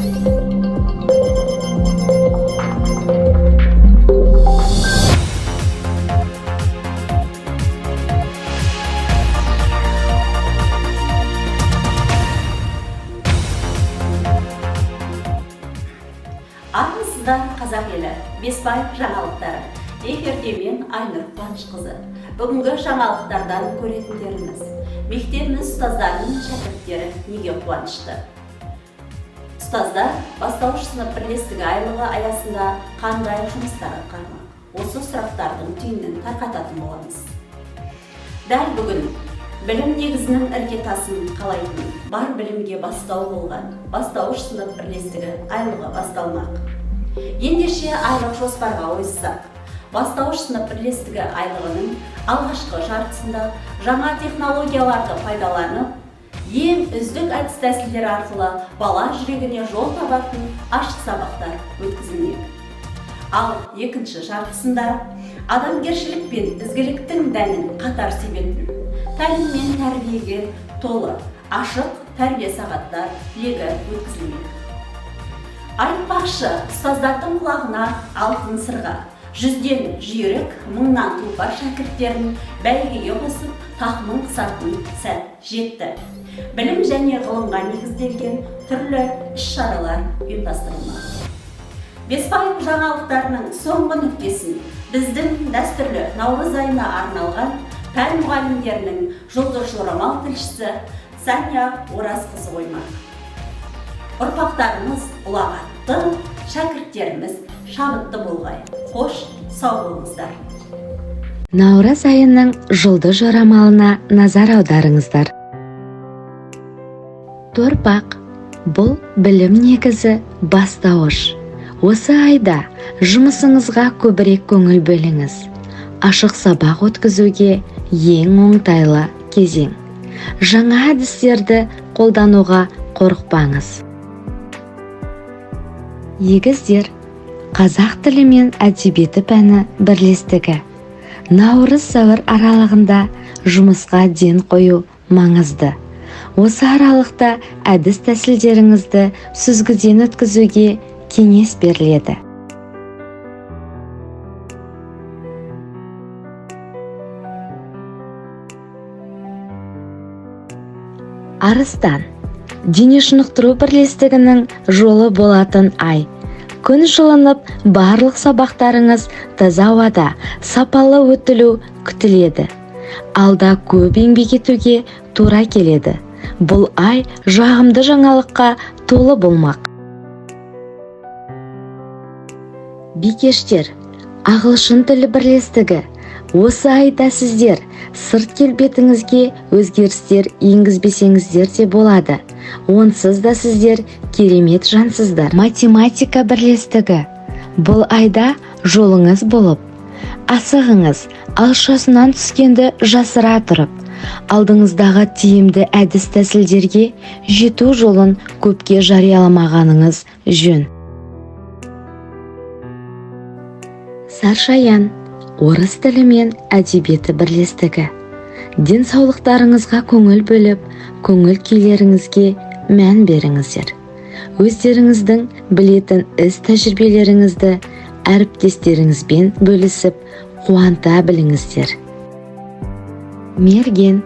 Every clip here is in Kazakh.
Армысыздар қазақ елі, Бесбай жаңалықтары. Эфирде мен Айнұр Қуанышқызы. Бүгінгі жаңалықтардан көретіндеріміз. Мектебіміз ұстаздарының шәкірттері неге қуанышты? Ұстаздар бастауыш сынып бірлестігі айлығы аясында қандай жұмыстар атқармақ? Осы сұрақтардың түйінін тарқататын боламыз. Дәл бүгін білім негізінің іргетасын қалайтын, бар білімге бастау болған бастауыш сынып бірлестігі айлығы басталмақ. Ендеше айлық жоспарға ойыссақ, бастауыш сынып бірлестігі айлығының алғашқы жартысында жаңа технологияларды пайдаланып, ең үздік әдіс-тәсілдер арқылы бала жүрегіне жол табатын ашық сабақтар өткізілмек. Ал екінші жартысында адамгершілік пен ізгіліктің дәнін қатар себетін, тәлім мен тәрбиеге толы ашық тәрбие сағаттар легі өткізілмек. Айтпақшы, ұстаздардың құлағына алтын сырға, 100-ден жүйрік, 1000-нан тұлпар шәкірттерін бәйгеге қосып, тақымын қысатын сәт жетті. Білім және ғылымға негізделген түрлі іс-шаралар ұйымдастырылмақ. Бесбай жаңалықтарының соңғы нүктесін біздің дәстүрлі наурыз айына арналған пән мұғалімдерінің жұлдыз жорамал тілшісі Саня Оразқызы қоймақ. Ұрпақтарымыз ұлағатты, шәкірттеріміз шабытты болғай. Қош, сау болыңыздар. Наурыз айының жұлдыз жорамалына назар аударыңыздар. Торпақ, бұл білім негізі бастауыш. Осы айда жұмысыңызға көбірек көңіл бөліңіз. Ашық сабақ өткізуге ең оңтайлы кезең. Жаңа әдістерді қолдануға қорықпаңыз. Егіздер, қазақ тілі мен әдебиеті пәні бірлестігі. Наурыз-сәуір аралығында жұмысқа ден қою маңызды. Осы аралықта әдіс-тәсілдеріңізді сүзгіден өткізуге кеңес беріледі. Арыстан, дене шынықтыру бірлестігінің жолы болатын ай. Күн жылынып, барлық сабақтарыңыз таза ауада сапалы өтілу күтіледі. Алда көп еңбек етуге тура келеді. Бұл ай жағымды жаңалыққа толы болмақ. Бикештер, ағылшын тілі бірлестігі. Осы айда сіздер сырт келбетіңізге өзгерістер енгізбесеңіздер де болады. Онсыз да сіздер керемет жансыздар. Математика бірлестігі. Бұл айда жолыңыз болып. Асығыңыз, алшасынан түскенді жасыра тұрып, алдыңыздағы тиімді әдіс-тәсілдерге жету жолын көпке жарияламағаныңыз жөн. Саршаян, орыс тілі мен әдебиеті бірлестігі. Денсаулықтарыңызға көңіл бөліп, көңіл күйлеріңізге мән беріңіздер. Өздеріңіздің білетін іс тәжірибелеріңізді әріптестеріңізбен бөлісіп, қуанта біліңіздер. Мерген,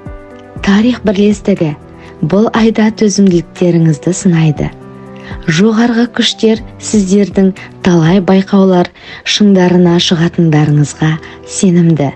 тарих бірлестігі. Бұл айда төзімділіктеріңізді сынайды. Жоғарғы күштер сіздердің талай байқаулар шыңдарына шығатындарыңызға сенімді.